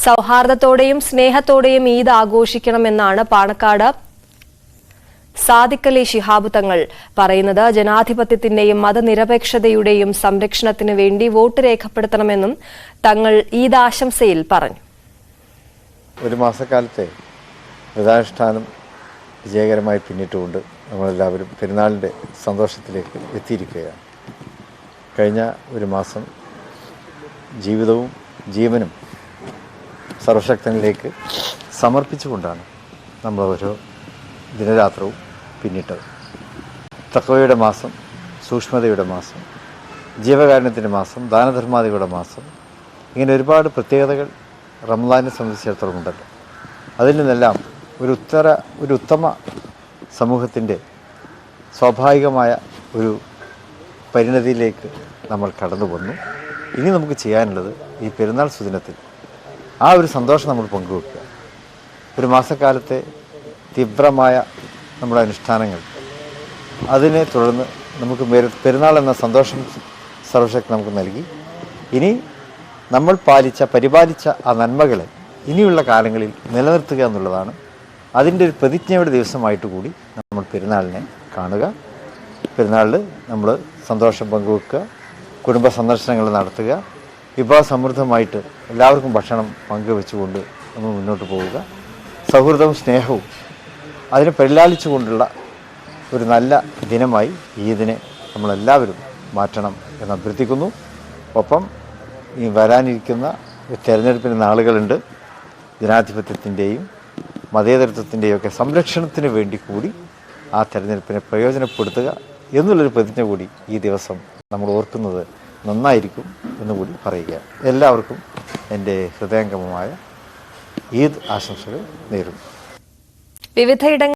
സൗഹാർദ്ദത്തോടെയും സ്നേഹത്തോടെയും ഈദ് ആഘോഷിക്കണമെന്നാണ് പാണക്കാട് സാദിഖ് അലി ശിഹാബ് തങ്ങൾ പറയുന്നത്. ജനാധിപത്യത്തിന്റെയും മതനിരപേക്ഷതയുടെയും സംരക്ഷണത്തിനു വേണ്ടി വോട്ട് രേഖപ്പെടുത്തണമെന്നും തങ്ങൾ ഈദ് ആശംസയിൽ പറഞ്ഞു. ഒരു മാസക്കാലത്തെ വ്രതാനുഷ്ഠാനം വിജയകരമായി പിന്നിട്ടുകൊണ്ട് നമ്മളെല്ലാവരും പെരുന്നാളിൻ്റെ സന്തോഷത്തിലേക്ക് എത്തിയിരിക്കുകയാണ്. കഴിഞ്ഞ ഒരു മാസം ജീവിതവും ജീവനും സർവശക്തനിലേക്ക് സമർപ്പിച്ചുകൊണ്ടാണ് നമ്മൾ ഓരോ ദിനരാത്രവും പിന്നിട്ടത്. തഖ്വയുടെ മാസം, സൂക്ഷ്മതയുടെ മാസം, ജീവകാരുണ്യത്തിൻ്റെ മാസം, ദാനധർമാദികളുടെ മാസം, ഇങ്ങനെ ഒരുപാട് പ്രത്യേകതകൾ റമദാനെ സംബന്ധിച്ചിടത്തോളം ഉണ്ടല്ലോ. അതിൽ നിന്നെല്ലാം ഒരു ഉത്തമ സമൂഹത്തിൻ്റെ സ്വാഭാവികമായ ഒരു പരിണതിയിലേക്ക് നമ്മൾ കടന്നു വന്നു. ഇനി നമുക്ക് ചെയ്യാനുള്ളത് ഈ പെരുന്നാൾ സുദിനത്തിൽ ആ ഒരു സന്തോഷം നമ്മൾ പങ്കുവെക്കുക. ഒരു മാസക്കാലത്തെ തീവ്രമായ നമ്മുടെ അനുഷ്ഠാനങ്ങൾ, അതിനെ തുടർന്ന് നമുക്ക് പെരുന്നാൾ എന്ന സന്തോഷം സർവശക്തി നമുക്ക് നൽകി. ഇനി നമ്മൾ പരിപാലിച്ച ആ നന്മകളെ ഇനിയുള്ള കാലങ്ങളിൽ നിലനിർത്തുക എന്നുള്ളതാണ്. അതിൻ്റെ ഒരു പ്രതിജ്ഞയുടെ ദിവസമായിട്ട് കൂടി നമ്മൾ പെരുന്നാളിനെ കാണുക. പെരുന്നാളിൽ നമ്മൾ സന്തോഷം പങ്കുവെക്കുക, കുടുംബ സന്ദർശനങ്ങൾ നടത്തുക, വിഭവസമൃദ്ധമായിട്ട് എല്ലാവർക്കും ഭക്ഷണം പങ്കുവെച്ചുകൊണ്ട് നമ്മൾ മുന്നോട്ട് പോവുക. സൗഹൃദവും സ്നേഹവും അതിനെ പരിലാളിച്ചുകൊണ്ടുള്ള ഒരു നല്ല ദിനമായി ഈദിനെ നമ്മളെല്ലാവരും മാറ്റണം എന്ന് അഭ്യർത്ഥിക്കുന്നു. ഒപ്പം ഈ വരാനിരിക്കുന്ന തെരഞ്ഞെടുപ്പിന് നാളുകളുണ്ട്. ജനാധിപത്യത്തിൻ്റെയും മതേതരത്വത്തിൻ്റെയും ഒക്കെ സംരക്ഷണത്തിന് വേണ്ടി കൂടി ആ തെരഞ്ഞെടുപ്പിനെ പ്രയോജനപ്പെടുത്തുക എന്നുള്ളൊരു പ്രതിജ്ഞ കൂടി ഈ ദിവസം നമ്മൾ ഓർക്കുന്നത് നന്നായിരിക്കും എന്നുകൂടി പറയുക. എല്ലാവർക്കും എൻ്റെ ഹൃദയംഗമമായ ഈദ് ആശംസകൾ നേരുന്നു. വിവിധയിടങ്ങളിൽ